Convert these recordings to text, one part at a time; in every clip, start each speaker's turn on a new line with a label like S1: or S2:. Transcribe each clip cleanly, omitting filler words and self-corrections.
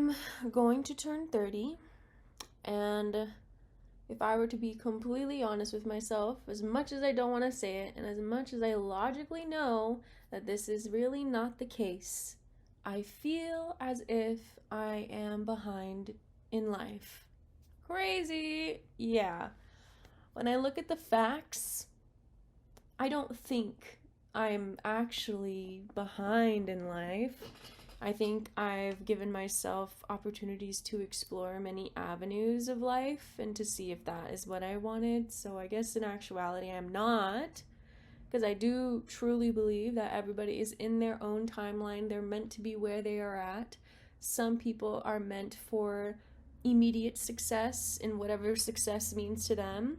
S1: I'm going to turn 30, and if I were to be completely honest with myself, as much as I don't want to say it, and as much as I logically know that this is really not the case, I feel as if I am behind in life. Crazy! Yeah. When I look at the facts, I don't think I'm actually behind in life. I think I've given myself opportunities to explore many avenues of life and to see if that is what I wanted. So I guess in actuality, I'm not, because I do truly believe that everybody is in their own timeline. They're meant to be where they are at. Some people are meant for immediate success in whatever success means to them.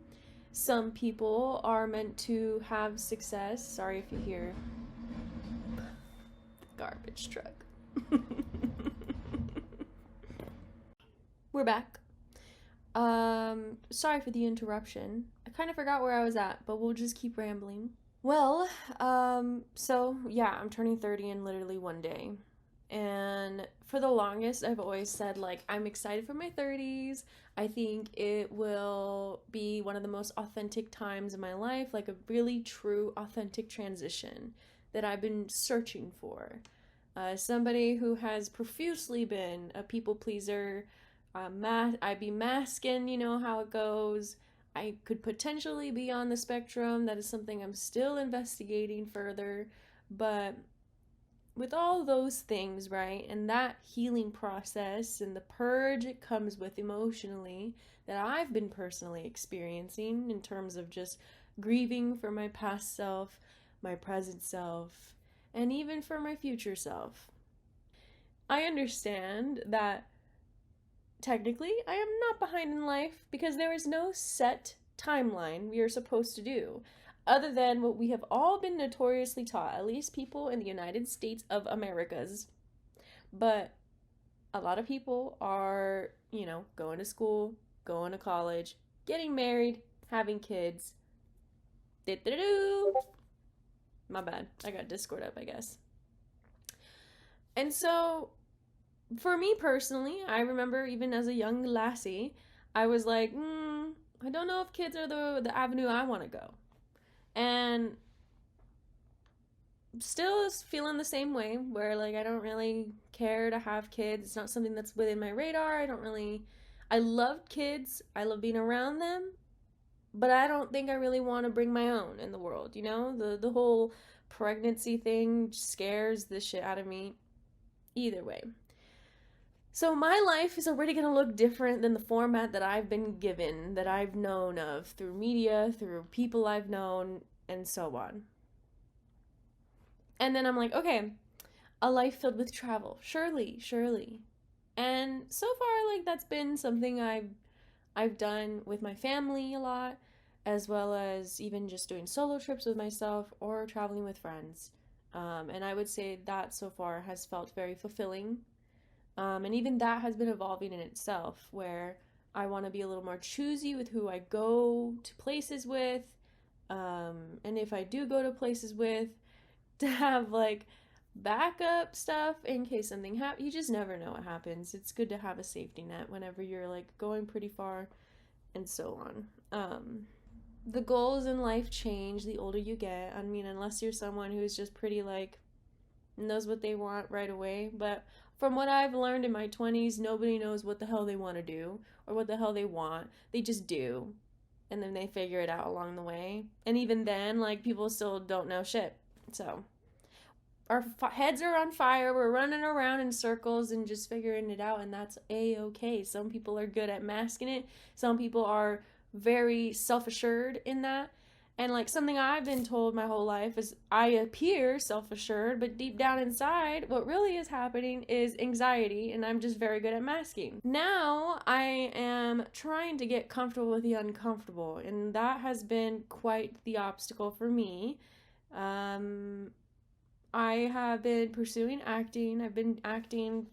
S1: Some people are meant to have success. Sorry if you hear the garbage truck. We're back. Sorry for the interruption. I kind of forgot where I was at, but we'll just keep rambling. Well, so yeah, I'm turning 30 in literally one day. And for the longest, I've always said, like, I'm excited for my 30s. I think it will be one of the most authentic times in my life, like a really true, authentic transition that I've been searching for. Somebody who has profusely been a people pleaser. I'd be masking, you know how it goes. I could potentially be on the spectrum. That is something I'm still investigating further. But with all those things, right, and that healing process and the purge it comes with emotionally that I've been personally experiencing in terms of just grieving for my past self, my present self, and even for my future self. I understand that technically I am not behind in life because there is no set timeline we are supposed to do other than what we have all been notoriously taught, at least people in the United States of Americas. But a lot of people are, going to school, going to college, getting married, having kids. My bad. I got Discord up, I guess. And so, for me personally, I remember even as a young lassie, I was like, I don't know if kids are the avenue I want to go. And still is feeling the same way where like I don't really care to have kids. It's not something that's within my radar. I love kids. I love being around them, but I don't think I really want to bring my own in the world, you know? The whole pregnancy thing scares the shit out of me either way. So my life is already going to look different than the format that I've been given, that I've known of through media, through people I've known, and so on. And then I'm like, okay, a life filled with travel. Surely. And so far, like, that's been something I've done with my family a lot, as well as even just doing solo trips with myself or traveling with friends. And I would say that so far has felt very fulfilling. And even that has been evolving in itself, where I want to be a little more choosy with who I go to places with. And if I do go to places with, to have like backup stuff in case something happens. You just never know what happens. It's good to have a safety net whenever you're like going pretty far and so on. The goals in life change the older you get. I mean, unless you're someone who's just pretty like knows what they want right away. But from what I've learned in my 20s, nobody knows what the hell they want to do or what the hell they want. They just do. And then they figure it out along the way. And even then, like, people still don't know shit. So, our heads are on fire. We're running around in circles and just figuring it out, and that's a-okay. Some people are good at masking it. Some people are very self-assured in that. And like something I've been told my whole life is I appear self-assured, but deep down inside, what really is happening is anxiety, and I'm just very good at masking. Now I am trying to get comfortable with the uncomfortable, and that has been quite the obstacle for me. I have been pursuing acting. I've been acting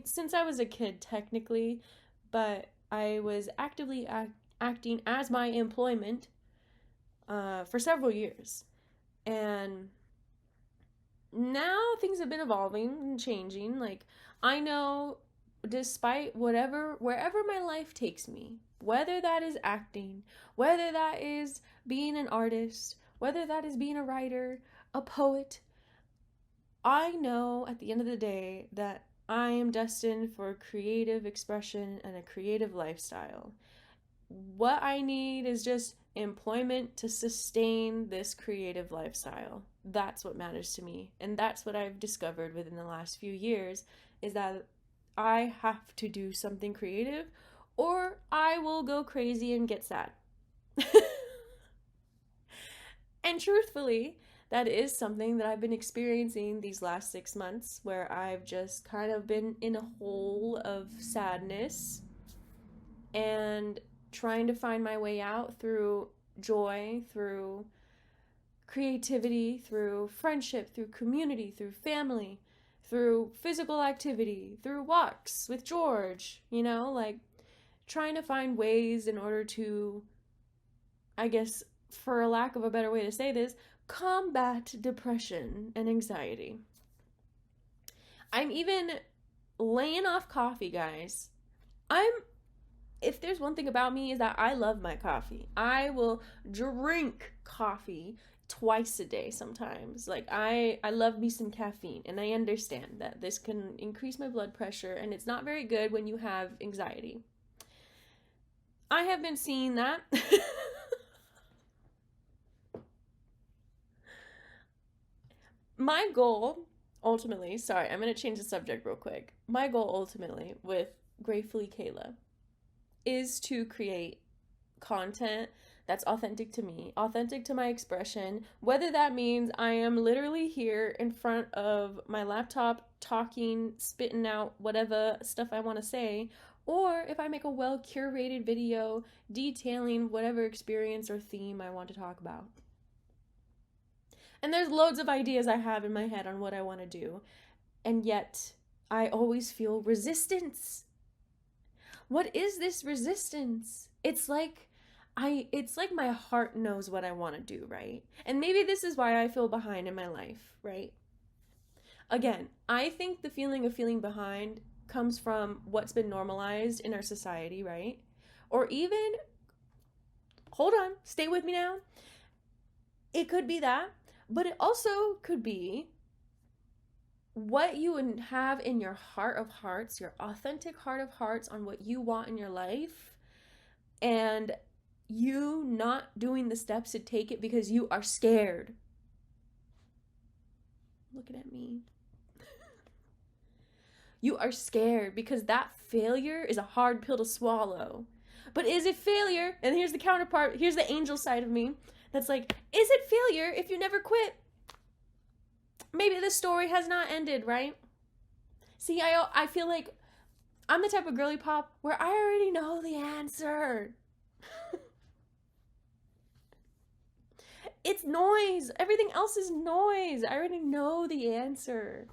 S1: since I was a kid, technically, but I was actively acting as my employment for several years. And now things have been evolving and changing. Like, I know despite wherever my life takes me, whether that is acting, whether that is being an artist, whether that is being a writer, a poet, I know at the end of the day that I am destined for creative expression and a creative lifestyle. What I need is just employment to sustain this creative lifestyle. That's what matters to me. And that's what I've discovered within the last few years is that I have to do something creative or I will go crazy and get sad. And truthfully, that is something that I've been experiencing these last 6 months where I've just kind of been in a hole of sadness and trying to find my way out through joy, through creativity, through friendship, through community, through family, through physical activity, through walks with George, like trying to find ways in order to, I guess, for a lack of a better way to say this, combat depression and anxiety. I'm even laying off coffee, guys. If there's one thing about me is that I love my coffee. I will drink coffee twice a day sometimes. Like I love me some caffeine, and I understand that this can increase my blood pressure and it's not very good when you have anxiety. I have been seeing that. My goal ultimately, sorry, I'm going to change the subject real quick. My goal ultimately with Gratefully Kayla is to create content that's authentic to me, authentic to my expression, whether that means I am literally here in front of my laptop talking, spitting out whatever stuff I want to say, or if I make a well curated video detailing whatever experience or theme I want to talk about. And there's loads of ideas I have in my head on what I want to do, and yet I always feel resistance. What is this resistance? It's like my heart knows what I want to do, right? And maybe this is why I feel behind in my life, right? Again, I think the feeling of feeling behind comes from what's been normalized in our society, right? Or even, hold on, stay with me now. It could be that, but it also could be what you would have in your heart of hearts, your authentic heart of hearts on what you want in your life, and you not doing the steps to take it because you are scared. Looking at me. You are scared because that failure is a hard pill to swallow. But is it failure? And here's the counterpart. Here's the angel side of me. That's like, is it failure if you never quit? Maybe the story has not ended, right? See, I feel like I'm the type of girly pop where I already know the answer. It's noise. Everything else is noise. I already know the answer.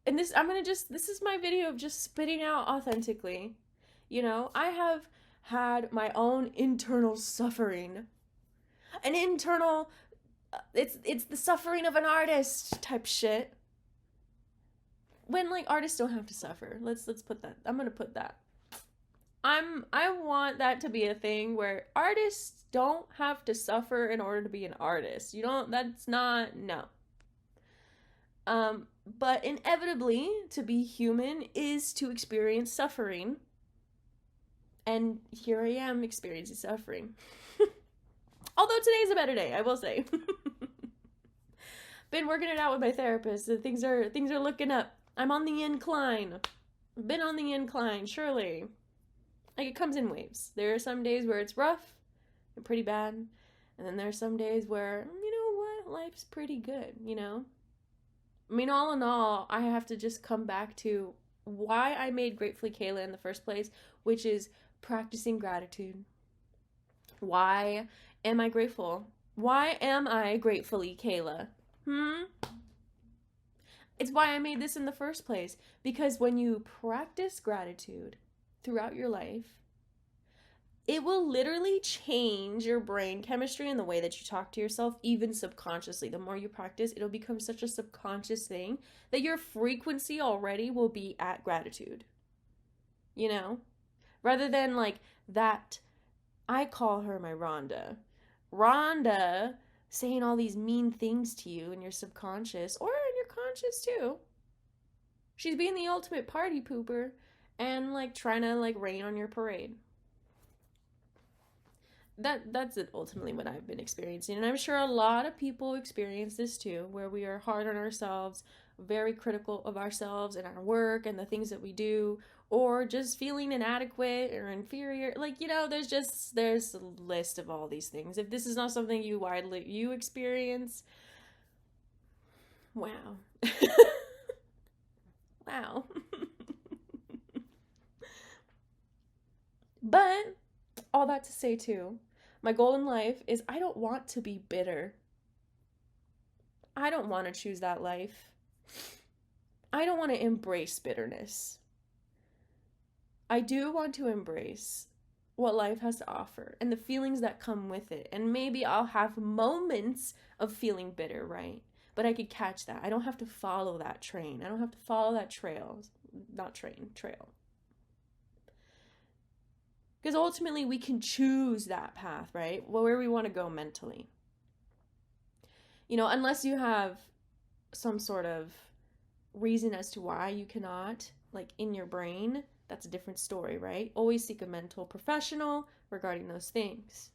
S1: This is my video of just spitting out authentically. I have had my own internal suffering. An internal, it's the suffering of an artist type shit. When like artists don't have to suffer. Let's put that. I'm gonna put that. I want that to be a thing where artists don't have to suffer in order to be an artist. That's not, no. But inevitably, to be human is to experience suffering. And here I am experiencing suffering. Although today's a better day, I will say. Been working it out with my therapist, and things are looking up. I'm on the incline. Been on the incline, surely. Like, it comes in waves. There are some days where it's rough and pretty bad, and then there are some days where, you know what, life's pretty good, I mean, all in all, I have to just come back to why I made Gratefully Kayla in the first place, which is practicing gratitude. Why am I grateful? Why am I Gratefully Kayla? It's why I made this in the first place. Because when you practice gratitude throughout your life, it will literally change your brain chemistry and the way that you talk to yourself, even subconsciously. The more you practice, it'll become such a subconscious thing that your frequency already will be at gratitude, you know? Rather than like that, I call her my Rhonda. Rhonda saying all these mean things to you in your subconscious or in your conscious too. She's being the ultimate party pooper and like trying to like rain on your parade. That's it ultimately what I've been experiencing, and I'm sure a lot of people experience this too, where we are hard on ourselves, very critical of ourselves and our work and the things that we do, or just feeling inadequate or inferior. Like, there's a list of all these things. If this is not something you experience, wow. Wow. But all that to say too, my goal in life is I don't want to be bitter. I don't want to choose that life. I don't want to embrace bitterness. I do want to embrace what life has to offer and the feelings that come with it. And maybe I'll have moments of feeling bitter, right? But I could catch that. I don't have to follow that train. I don't have to follow that trail. Not train, trail. Because ultimately we can choose that path, right? Where we want to go mentally. Unless you have some sort of reason as to why you cannot, like in your brain, that's a different story, right? Always seek a mental professional regarding those things.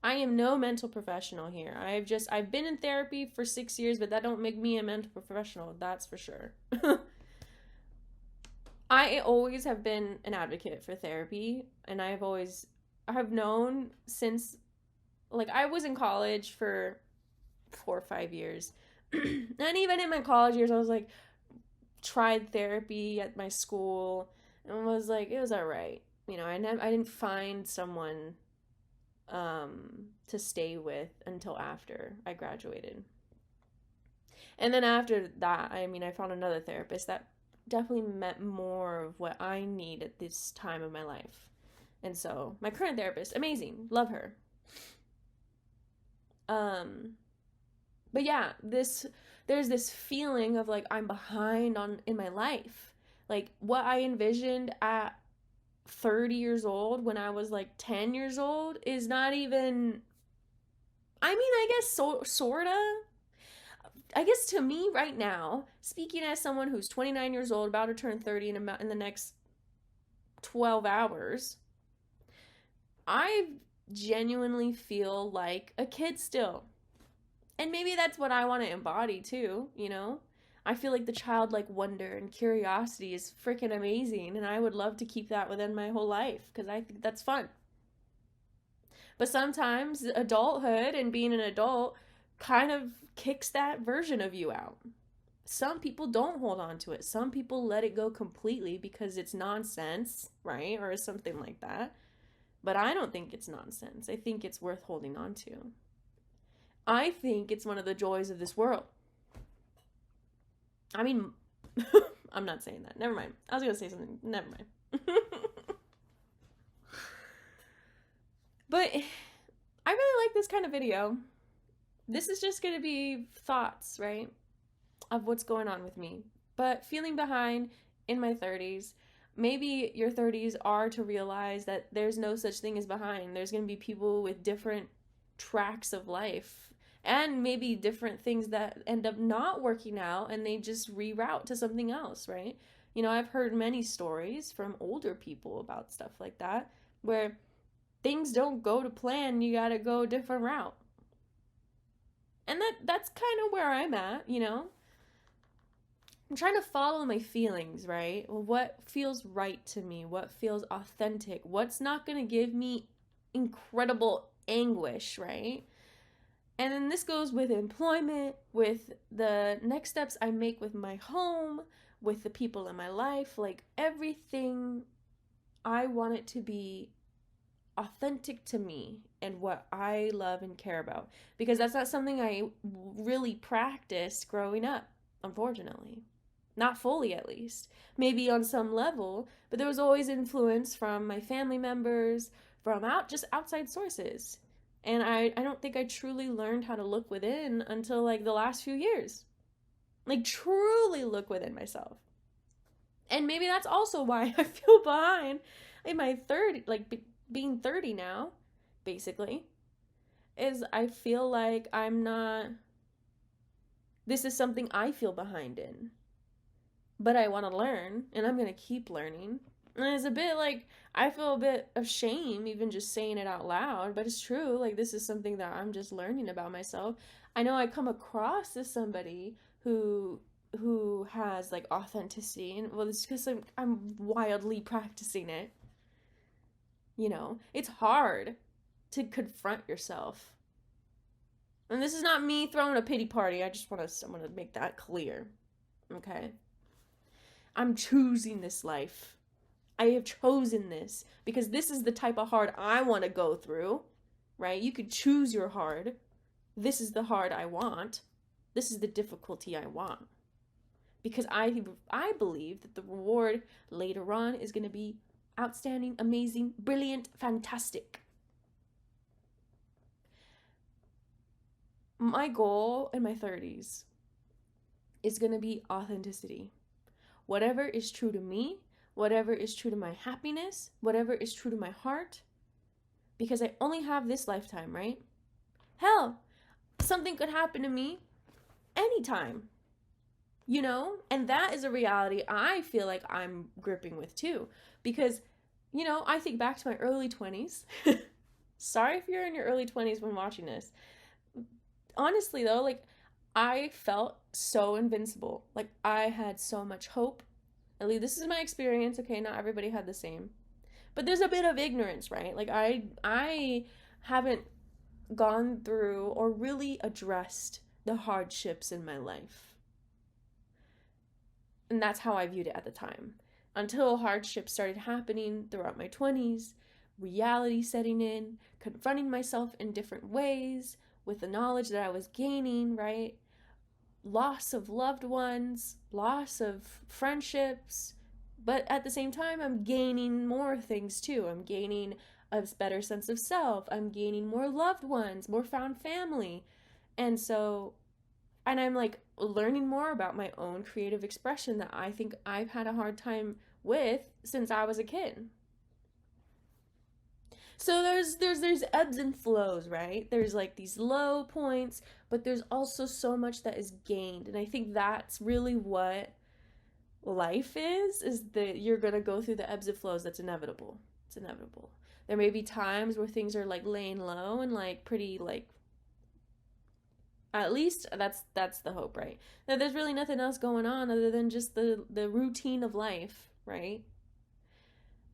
S1: I am no mental professional here. I've been in therapy for 6 years, but that don't make me a mental professional, that's for sure. I always have been an advocate for therapy, and I've known since, like, I was in college for 4 or 5 years. And even in my college years, I was like, tried therapy at my school and was like, it was all right. I didn't find someone to stay with until after I graduated. And then after that, I found another therapist that definitely met more of what I need at this time of my life. And so my current therapist, amazing, love her. But yeah, there's this feeling of like I'm behind in my life. Like what I envisioned at 30 years old when I was like 10 years old is not even, I guess sorta. I guess to me right now, speaking as someone who's 29 years old, about to turn 30 in the next 12 hours, I genuinely feel like a kid still. And maybe that's what I want to embody too, I feel like the childlike wonder and curiosity is freaking amazing, and I would love to keep that within my whole life because I think that's fun. But sometimes adulthood and being an adult kind of kicks that version of you out. Some people don't hold on to it. Some people let it go completely because it's nonsense, right? Or something like that. But I don't think it's nonsense. I think it's worth holding on to. I think it's one of the joys of this world. I'm not saying that. Never mind. I was going to say something. Never mind. But I really like this kind of video. This is just going to be thoughts, right, of what's going on with me. But feeling behind in my 30s, maybe your 30s are to realize that there's no such thing as behind. There's going to be people with different tracks of life and maybe different things that end up not working out and they just reroute to something else, right? I've heard many stories from older people about stuff like that where things don't go to plan, you got to go a different route. And that's kind of where I'm at, I'm trying to follow my feelings, right? What feels right to me? What feels authentic? What's not going to give me incredible anguish, right? And then this goes with employment, with the next steps I make with my home, with the people in my life, like everything. I want it to be authentic to me and what I love and care about, because that's not something I really practiced growing up, unfortunately. Not fully, at least. Maybe on some level, but there was always influence from my family members, from outside sources. And I don't think I truly learned how to look within until like the last few years. Like truly look within myself. And maybe that's also why I feel behind in my 30, like being 30 now, basically, is I feel like I'm not, this is something I feel behind in, but I want to learn and I'm going to keep learning. And it's a bit like, I feel a bit of shame even just saying it out loud, but it's true. Like, this is something that I'm just learning about myself. I know I come across as somebody who has like authenticity, and well, it's because I'm wildly practicing it. You know, it's hard to confront yourself. And this is not me throwing a pity party. I want to make that clear. Okay? I'm choosing this life. I have chosen this because this is the type of hard I want to go through, right? You could choose your hard. This is the hard I want. This is the difficulty I want. Because I believe that the reward later on is going to be outstanding, amazing, brilliant, fantastic. My goal in my 30s is going to be authenticity. Whatever is true to me, whatever is true to my happiness, whatever is true to my heart, because I only have this lifetime, right? Hell, something could happen to me anytime, you know? And that is a reality I feel like I'm gripping with too, because, you know, I think back to my early 20s. Sorry if you're in your early 20s when watching this. Honestly though, like, I felt so invincible. Like, I had so much hope. At least this is my experience. Okay, not everybody had the same. But there's a bit of ignorance, right? Like, I haven't gone through or really addressed the hardships in my life. And that's how I viewed it at the time. Until hardships started happening throughout my 20s, reality setting in, confronting myself in different ways with the knowledge that I was gaining, right? Loss of loved ones, loss of friendships, but at the same time, I'm gaining more things too. I'm gaining a better sense of self. I'm gaining more loved ones, more found family. And so, and I'm like learning more about my own creative expression that I think I've had a hard time with since I was a kid. So there's ebbs and flows, right? There's like these low points, but there's also so much that is gained. And I think that's really what life is that you're going to go through the ebbs and flows. That's inevitable. It's inevitable. There may be times where things are like laying low and like pretty like, at least that's the hope, right? That there's really nothing else going on other than just the routine of life, right?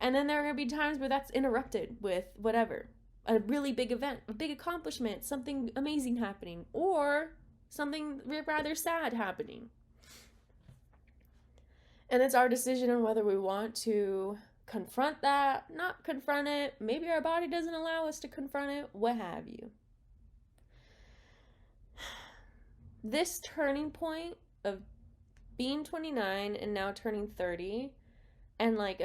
S1: And then there are going to be times where that's interrupted with whatever, a really big event, a big accomplishment, something amazing happening, or something rather sad happening. And it's our decision on whether we want to confront that, not confront it. Maybe our body doesn't allow us to confront it, what have you. This turning point of being 29 and now turning 30, and like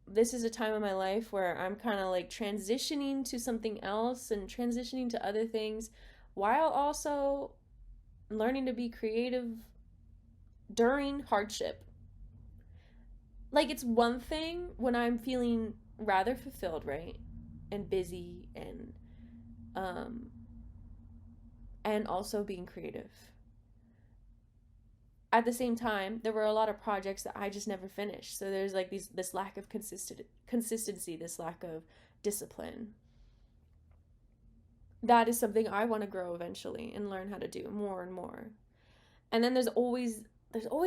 S1: this is a time in my life where I'm kind of like transitioning to something else and transitioning to other things while also learning to be creative during hardship. Like, it's one thing when I'm feeling rather fulfilled, right? And busy um and also being creative. At the same time, there were a lot of projects that I just never finished. So there's like this lack of consistency, this lack of discipline. That is something I want to grow eventually and learn how to do more and more. And then there's always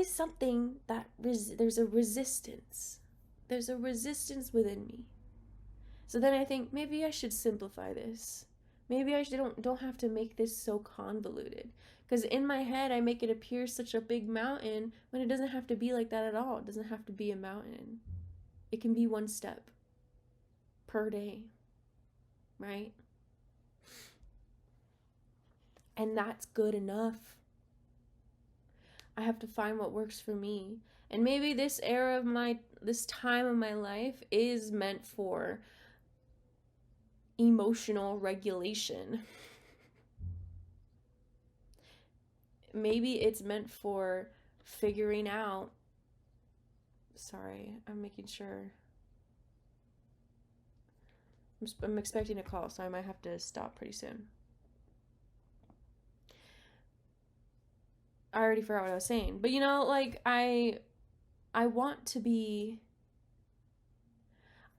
S1: something that there's a resistance. There's a resistance within me. So then I think maybe I should simplify this. Maybe I don't have to make this so convoluted. Because in my head, I make it appear such a big mountain when it doesn't have to be like that at all. It doesn't have to be a mountain. It can be one step per day, right? And that's good enough. I have to find what works for me. And maybe this time of my life is meant for emotional regulation. Maybe it's meant for figuring out. Sorry, I'm making sure. I'm expecting a call, so I might have to stop pretty soon. I already forgot what I was saying. But like I want to be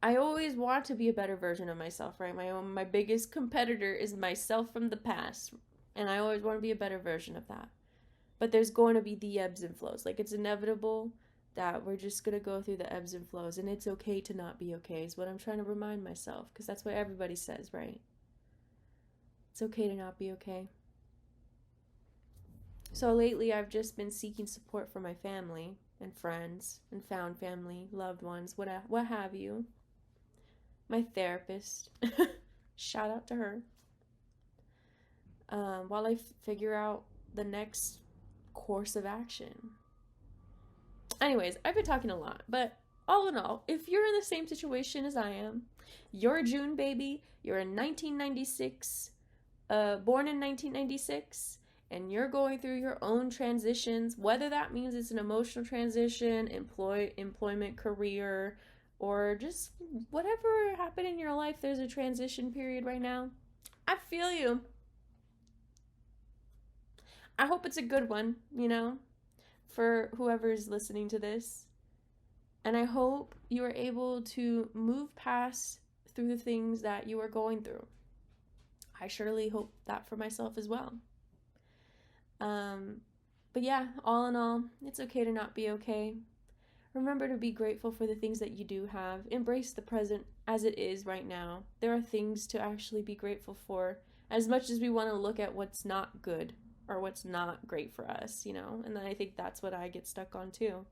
S1: I always want to be a better version of myself, right? My biggest competitor is myself from the past, and I always want to be a better version of that. But there's going to be the ebbs and flows. Like it's inevitable that we're just going to go through the ebbs and flows, and it's okay to not be okay is what I'm trying to remind myself, because that's what everybody says, right? It's okay to not be okay. So lately I've just been seeking support from my family and friends and found family, loved ones, what have you. My therapist, shout out to her, while I figure out the next course of action. Anyways, I've been talking a lot, but all in all, if you're in the same situation as I am, you're a June baby, you're in 1996, born in 1996, and you're going through your own transitions, whether that means it's an emotional transition, employment, career, or just whatever happened in your life, there's a transition period right now. I feel you. I hope it's a good one, for whoever's listening to this. And I hope you are able to move past through the things that you are going through. I surely hope that for myself as well. But yeah, all in all, it's okay to not be okay. Remember to be grateful for the things that you do have. Embrace the present as it is right now. There are things to actually be grateful for, as much as we want to look at what's not good or what's not great for us, And then I think that's what I get stuck on too.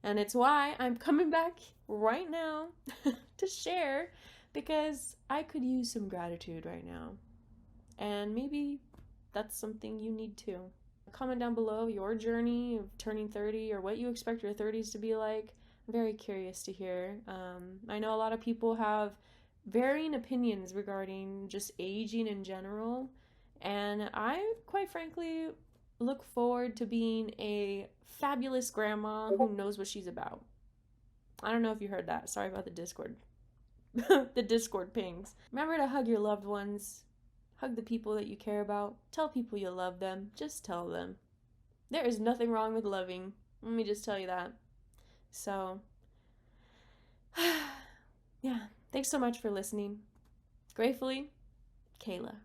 S1: And it's why I'm coming back right now to share, because I could use some gratitude right now. And maybe that's something you need too. Comment down below your journey of turning 30 or what you expect your 30s to be like. I'm very curious to hear. I know a lot of people have varying opinions regarding just aging in general. And I, quite frankly, look forward to being a fabulous grandma who knows what she's about. I don't know if you heard that. Sorry about the Discord. The Discord pings. Remember to hug your loved ones. Hug the people that you care about. Tell people you love them. Just tell them. There is nothing wrong with loving. Let me just tell you that. So, yeah. Thanks so much for listening. Gratefully, Kayla.